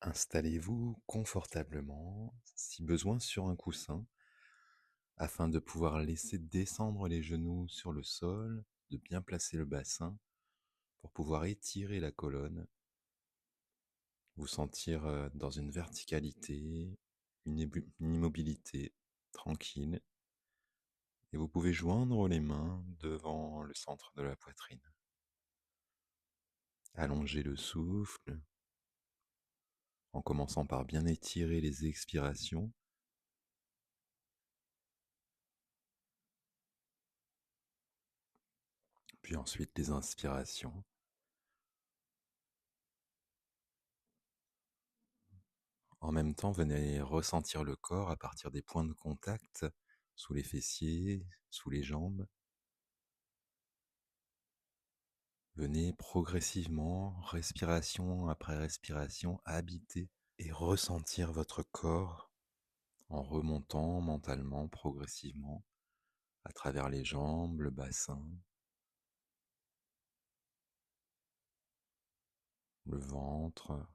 Installez-vous confortablement, si besoin sur un coussin, afin de pouvoir laisser descendre les genoux sur le sol, de bien placer le bassin pour pouvoir étirer la colonne, vous sentir dans une verticalité, une immobilité tranquille, et vous pouvez joindre les mains devant le centre de la poitrine. Allongez le souffle en commençant par bien étirer les expirations. Puis ensuite les inspirations. En même temps, venez ressentir le corps à partir des points de contact, sous les fessiers, sous les jambes. Venez progressivement, respiration après respiration, habiter et ressentir votre corps en remontant mentalement, progressivement, à travers les jambes, le bassin, le ventre,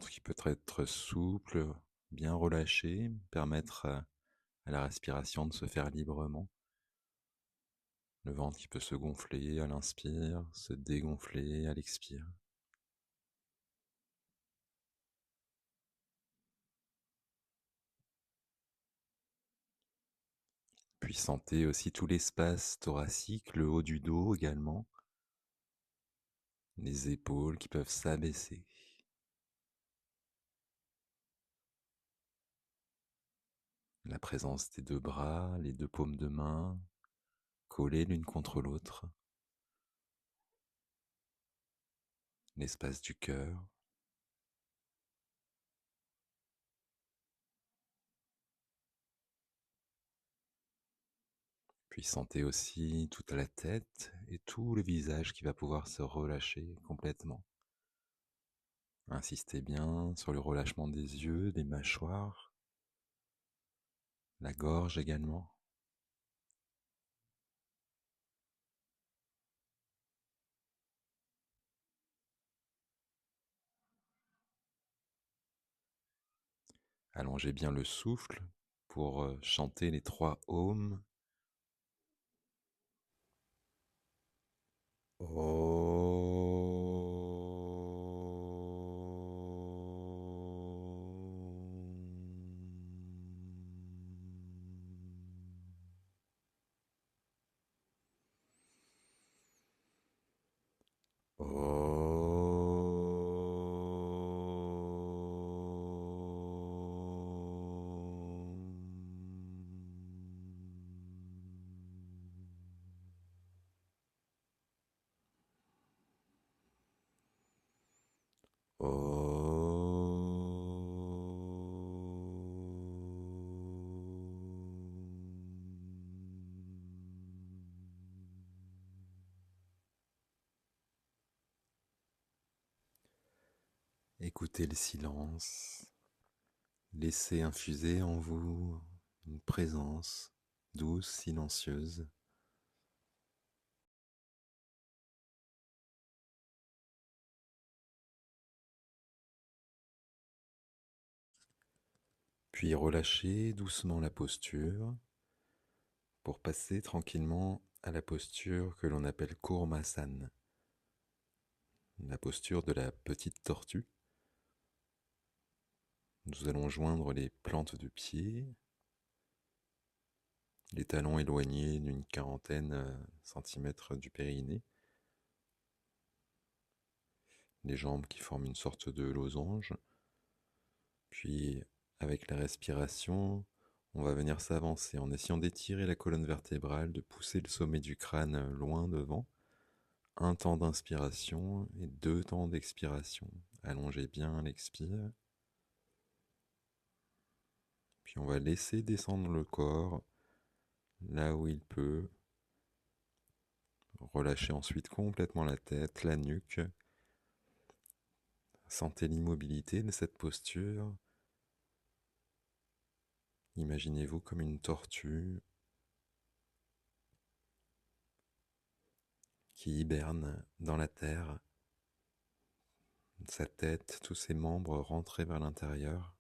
qui peut être souple, bien relâché, permettre à la respiration de se faire librement. Le ventre qui peut se gonfler à l'inspire, se dégonfler à l'expire. Puis sentez aussi tout l'espace thoracique, le haut du dos également, les épaules qui peuvent s'abaisser. La présence des deux bras, les deux paumes de main, collées l'une contre l'autre. L'espace du cœur. Puis sentez aussi toute la tête et tout le visage qui va pouvoir se relâcher complètement. Insistez bien sur le relâchement des yeux, des mâchoires, la gorge également. Allongez bien le souffle pour chanter les 3 ohms. Écoutez le silence, laissez infuser en vous une présence douce, silencieuse. Puis relâchez doucement la posture pour passer tranquillement à la posture que l'on appelle Kurmasana, la posture de la petite tortue. Nous allons joindre les plantes de pied, les talons éloignés d'une quarantaine centimètres du périnée, les jambes qui forment une sorte de losange. Puis, avec la respiration, on va venir s'avancer en essayant d'étirer la colonne vertébrale, de pousser le sommet du crâne loin devant. Un temps d'inspiration et 2 temps d'expiration. Allongez bien l'expire. Puis on va laisser descendre le corps là où il peut. Relâchez ensuite complètement la tête, la nuque. Sentez l'immobilité de cette posture. Imaginez-vous comme une tortue qui hiberne dans la terre, sa tête, tous ses membres rentrés vers l'intérieur.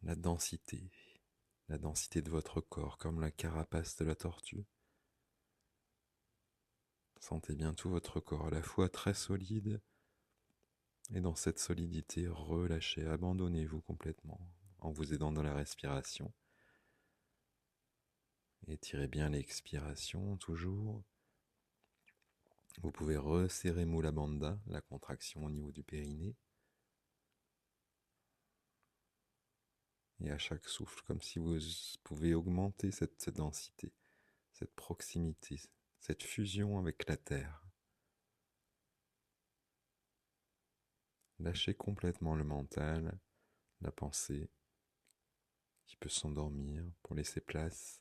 La densité de votre corps, comme la carapace de la tortue. Sentez bien tout votre corps, à la fois très solide, et dans cette solidité, relâchez, abandonnez-vous complètement, en vous aidant dans la respiration. Étirez bien l'expiration, toujours. Vous pouvez resserrer Mula Bandha, la contraction au niveau du périnée. Et à chaque souffle, comme si vous pouvez augmenter cette densité, cette proximité, cette fusion avec la terre. Lâchez complètement le mental, la pensée, qui peut s'endormir pour laisser place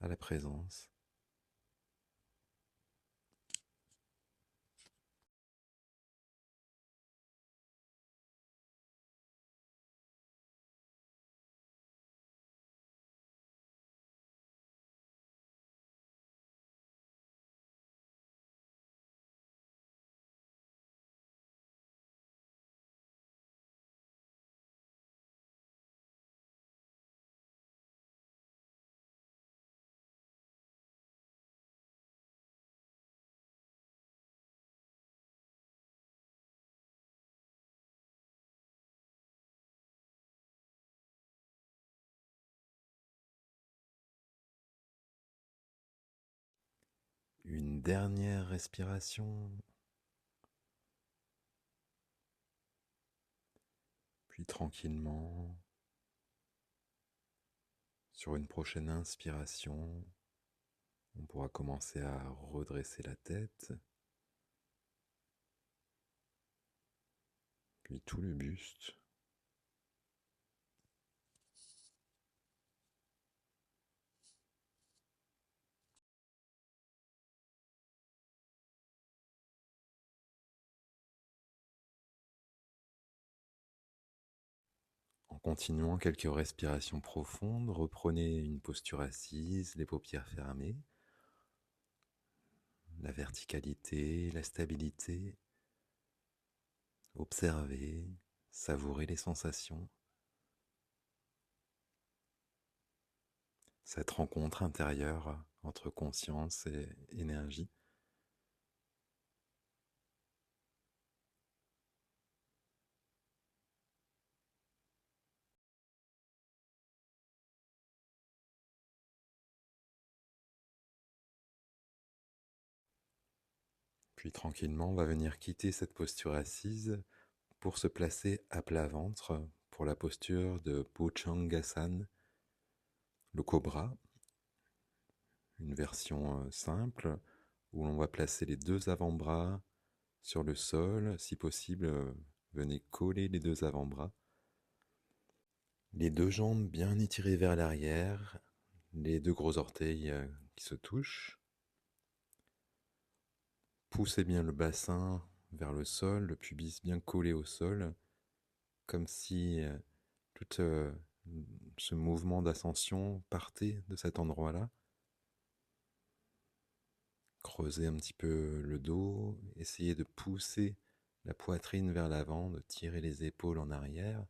à la présence. Une dernière respiration, puis tranquillement, sur une prochaine inspiration, on pourra commencer à redresser la tête, puis tout le buste. En continuant quelques respirations profondes, reprenez une posture assise, les paupières fermées. La verticalité, la stabilité. Observez, savourez les sensations. Cette rencontre intérieure entre conscience et énergie. Puis tranquillement, on va venir quitter cette posture assise pour se placer à plat ventre pour la posture de Bhujangasana, le cobra, une version simple où l'on va placer les deux avant-bras sur le sol. Si possible, venez coller les deux avant-bras. Les deux jambes bien étirées vers l'arrière, les deux gros orteils qui se touchent. Poussez bien le bassin vers le sol, le pubis bien collé au sol, comme si tout ce mouvement d'ascension partait de cet endroit-là. Creusez un petit peu le dos, essayez de pousser la poitrine vers l'avant, de tirer les épaules en arrière,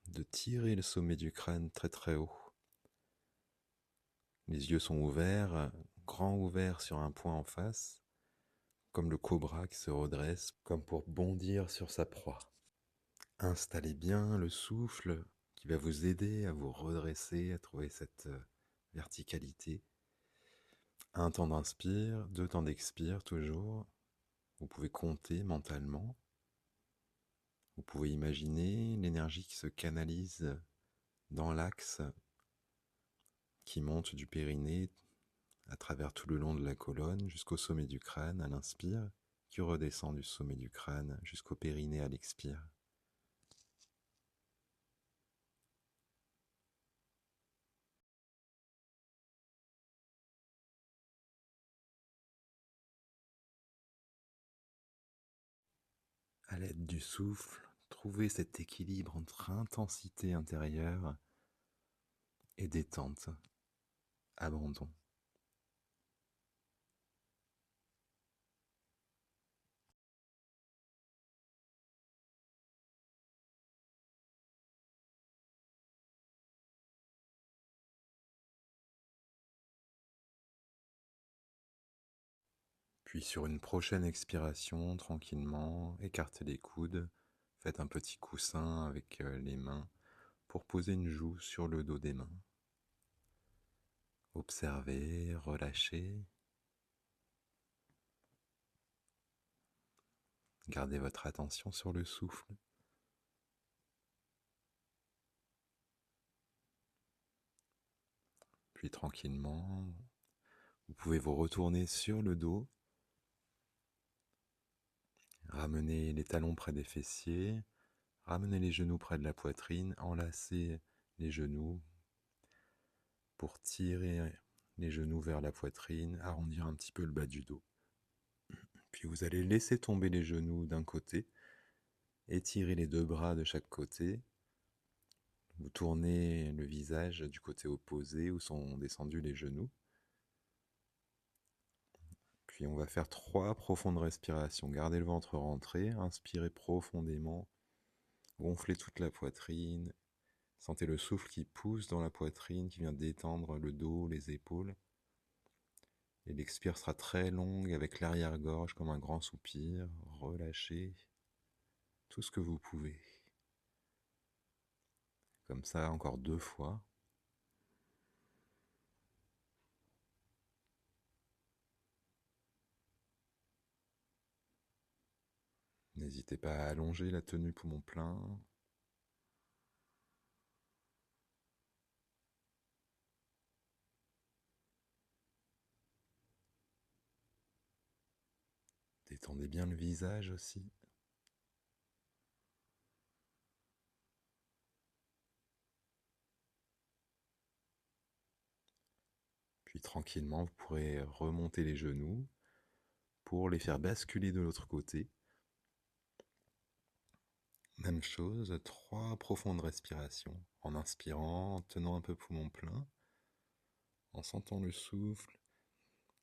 de tirer le sommet du crâne très très haut. Les yeux sont ouverts, grands ouverts sur un point en face, comme le cobra qui se redresse, comme pour bondir sur sa proie. Installez bien le souffle qui va vous aider à vous redresser, à trouver cette verticalité. Un temps d'inspire, 2 temps d'expire toujours. Vous pouvez compter mentalement. Vous pouvez imaginer l'énergie qui se canalise dans l'axe qui monte du périnée à travers tout le long de la colonne jusqu'au sommet du crâne à l'inspire, qui redescend du sommet du crâne jusqu'au périnée à l'expire. À l'aide du souffle, trouvez cet équilibre entre intensité intérieure et détente, abandon. Puis sur une prochaine expiration, tranquillement, écartez les coudes, faites un petit coussin avec les mains pour poser une joue sur le dos des mains. Observez, relâchez. Gardez votre attention sur le souffle. Puis tranquillement, vous pouvez vous retourner sur le dos. Ramenez les talons près des fessiers. Ramenez les genoux près de la poitrine. Enlacez les genoux pour tirer les genoux vers la poitrine, arrondir un petit peu le bas du dos. Puis vous allez laisser tomber les genoux d'un côté, étirer les deux bras de chaque côté. Vous tournez le visage du côté opposé où sont descendus les genoux. Puis on va faire 3 profondes respirations. Gardez le ventre rentré, inspirez profondément, gonflez toute la poitrine. Sentez le souffle qui pousse dans la poitrine, qui vient détendre le dos, les épaules. Et l'expire sera très longue avec l'arrière-gorge comme un grand soupir. Relâchez tout ce que vous pouvez. Comme ça, encore 2 fois. N'hésitez pas à allonger la tenue poumon plein. Détendez bien le visage aussi. Puis tranquillement, vous pourrez remonter les genoux pour les faire basculer de l'autre côté. Même chose, 3 profondes respirations. En inspirant, en tenant un peu poumon plein, en sentant le souffle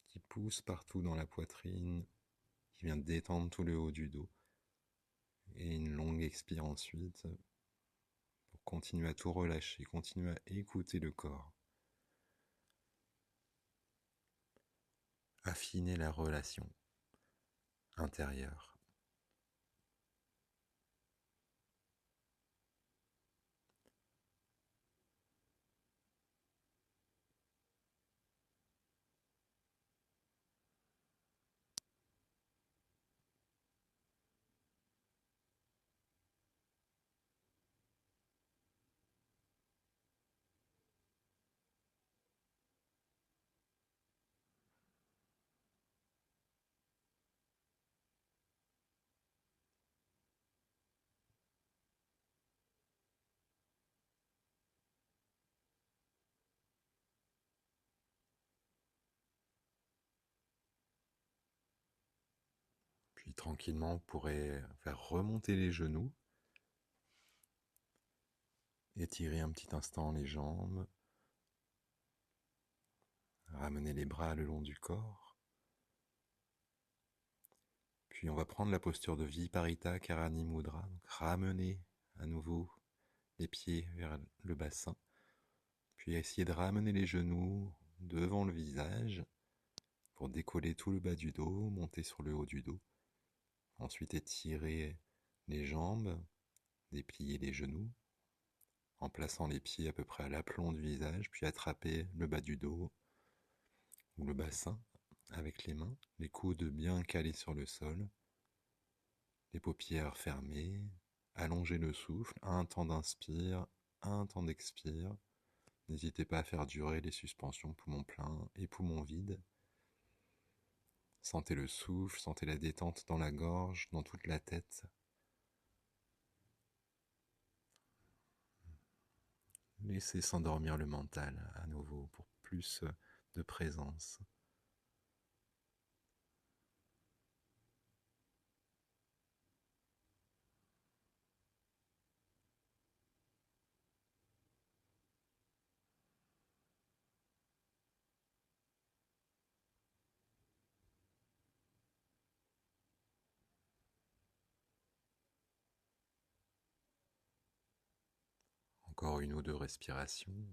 qui pousse partout dans la poitrine, qui vient détendre tout le haut du dos. Et une longue expire ensuite pour continuer à tout relâcher, continuer à écouter le corps. Affiner la relation intérieure. Puis tranquillement, vous pourrez faire remonter les genoux, étirer un petit instant les jambes, ramener les bras le long du corps. Puis on va prendre la posture de Viparita Karani Mudra, donc ramener à nouveau les pieds vers le bassin, puis essayer de ramener les genoux devant le visage pour décoller tout le bas du dos, monter sur le haut du dos. Ensuite étirer les jambes, déplier les genoux, en plaçant les pieds à peu près à l'aplomb du visage, puis attraper le bas du dos ou le bassin avec les mains, les coudes bien calés sur le sol, les paupières fermées, allonger le souffle, un temps d'inspire, un temps d'expire. N'hésitez pas à faire durer les suspensions poumon plein et poumon vide. Sentez le souffle, sentez la détente dans la gorge, dans toute la tête. Laissez s'endormir le mental à nouveau pour plus de présence. Encore 1 ou 2 respirations.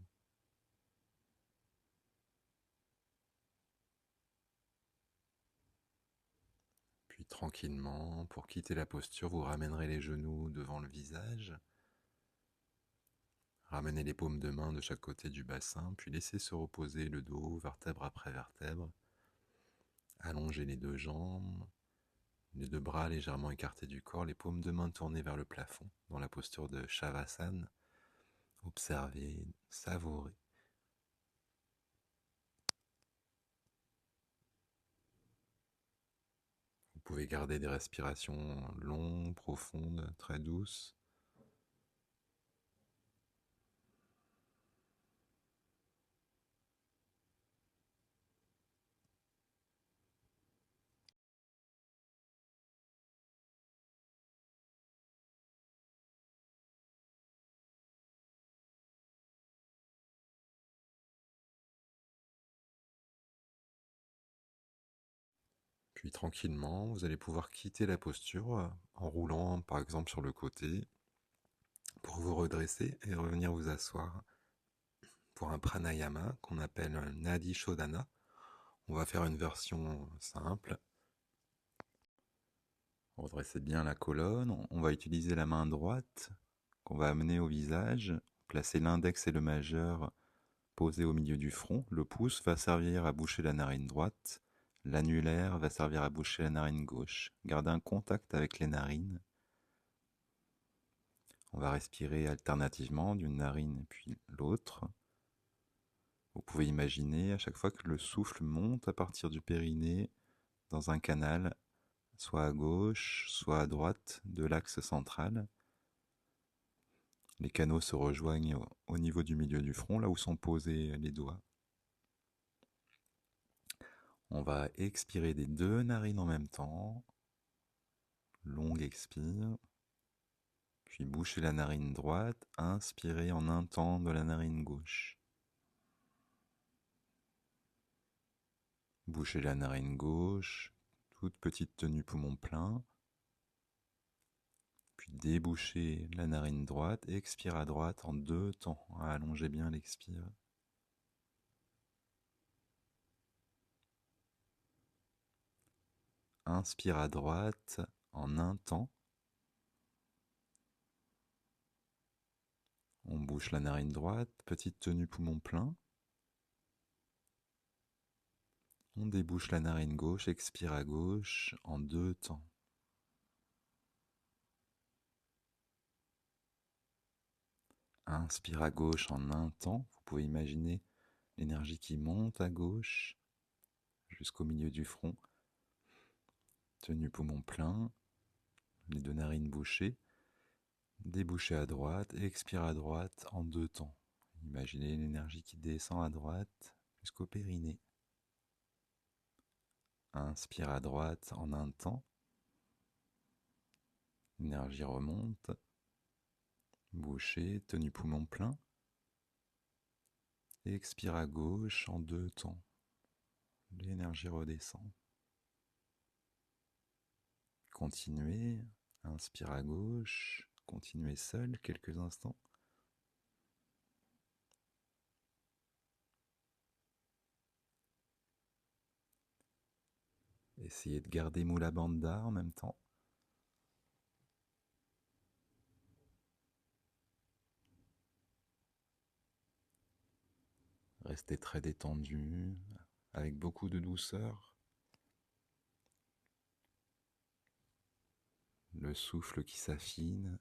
Tranquillement, pour quitter la posture, vous ramènerez les genoux devant le visage. Ramenez les paumes de main de chaque côté du bassin, puis laissez se reposer le dos, vertèbre après vertèbre. Allongez les deux jambes, les deux bras légèrement écartés du corps, les paumes de main tournées vers le plafond, dans la posture de Shavasana. Observez, savourez. Vous pouvez garder des respirations longues, profondes, très douces. Puis tranquillement, vous allez pouvoir quitter la posture en roulant par exemple sur le côté pour vous redresser et revenir vous asseoir pour un pranayama qu'on appelle un Nadi Shodhana. On va faire une version simple. Redressez bien la colonne. On va utiliser la main droite qu'on va amener au visage. Placer l'index et le majeur posés au milieu du front. Le pouce va servir à boucher la narine droite. L'annulaire va servir à boucher la narine gauche. Gardez un contact avec les narines. On va respirer alternativement d'une narine puis l'autre. Vous pouvez imaginer à chaque fois que le souffle monte à partir du périnée dans un canal, soit à gauche, soit à droite de l'axe central. Les canaux se rejoignent au niveau du milieu du front, là où sont posés les doigts. On va expirer des deux narines en même temps. Longue expire. Puis boucher la narine droite, inspirer en un temps de la narine gauche. Boucher la narine gauche, toute petite tenue poumon plein. Puis déboucher la narine droite, expire à droite en deux temps. Allongez bien l'expire. Inspire à droite en un temps. On bouche la narine droite, petite tenue poumon plein. On débouche la narine gauche, expire à gauche en deux temps. Inspire à gauche en un temps. Vous pouvez imaginer l'énergie qui monte à gauche jusqu'au milieu du front. Tenue poumon plein, les deux narines bouchées. Déboucher à droite, expire à droite en deux temps. Imaginez l'énergie qui descend à droite jusqu'au périnée. Inspire à droite en un temps. L'énergie remonte. Boucher, tenue poumon plein. Expire à gauche en deux temps. L'énergie redescend. Continuez. Inspire à gauche. Continuez seul quelques instants. Essayez de garder Mula Bandha en même temps. Restez très détendu, avec beaucoup de douceur. Le souffle qui s'affine.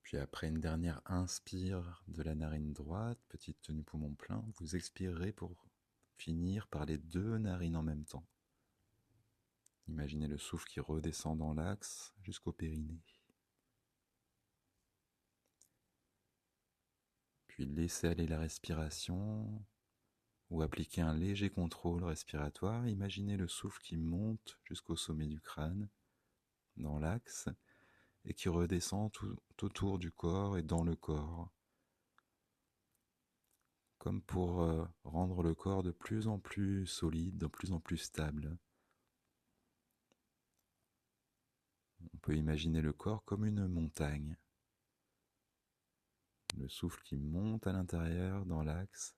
Puis après une dernière inspire de la narine droite, petite tenue poumon plein, vous expirerez pour finir par les deux narines en même temps. Imaginez le souffle qui redescend dans l'axe jusqu'au périnée. Puis laissez aller la respiration ou appliquez un léger contrôle respiratoire. Imaginez le souffle qui monte jusqu'au sommet du crâne dans l'axe et qui redescend tout autour du corps et dans le corps, comme pour rendre le corps de plus en plus solide, de plus en plus stable. On peut imaginer le corps comme une montagne. Le souffle qui monte à l'intérieur dans l'axe,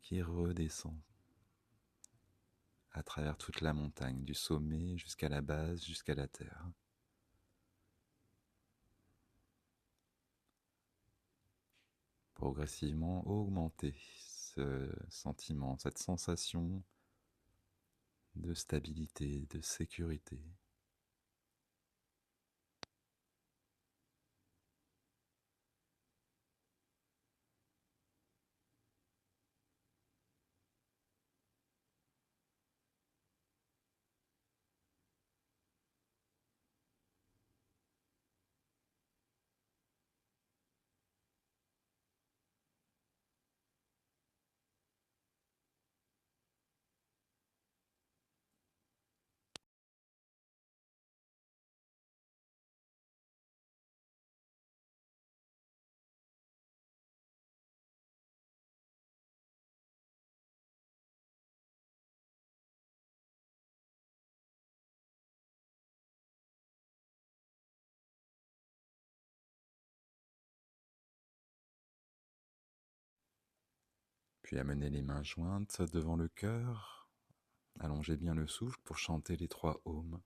qui redescend à travers toute la montagne, du sommet jusqu'à la base, jusqu'à la terre. Progressivement augmenter ce sentiment, cette sensation de stabilité, de sécurité. Puis amenez les mains jointes devant le cœur. Allongez bien le souffle pour chanter les 3 ohms.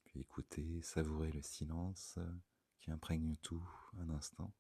Puis écoutez, savourez le silence qui imprègne tout un instant.